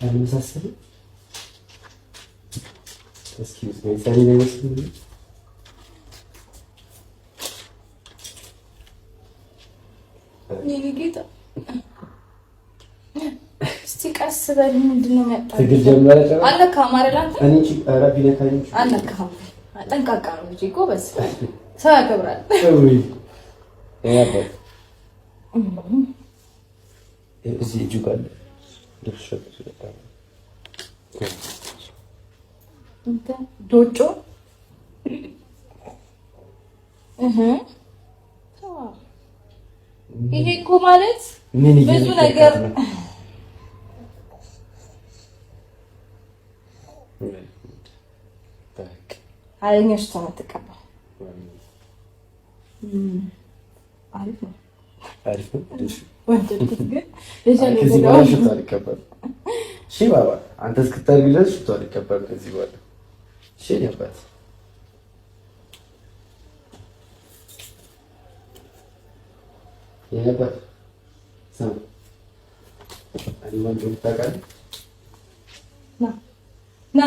አልመሳሰልም። እስኪ ሰሪ ነው መስሎኝ የኔ ጌታ እስቲ ቀስ በል። ምንድነው መጣው? ትግል ጀመረ። አለካ ማረላንተ አንቺ አራቢ ነካኝ አለካ ጠንቃቃ ነው እንጂ ጎበዝ ሰው ያከብራል። ወይ ያባል እዚህ እጁ ጋር ደፍሸት ስለታው እንተ ዶጮ ይሄ እኮ ማለት ብዙ ነገር አለኛሽ ተመጥቀባ አሪፍ ነው። አሪፍ ነው። ወንጀልኩት ግን ከዚህ በኋላ ሽቶ አልቀበል። እሺ ባባ አንተ እስክታርግ ድረስ ሽቶ አልቀበል ከዚህ በኋላ እሺ። ያባት ያባት ሰው አንድ ወንድ ታውቃለህ? ና ና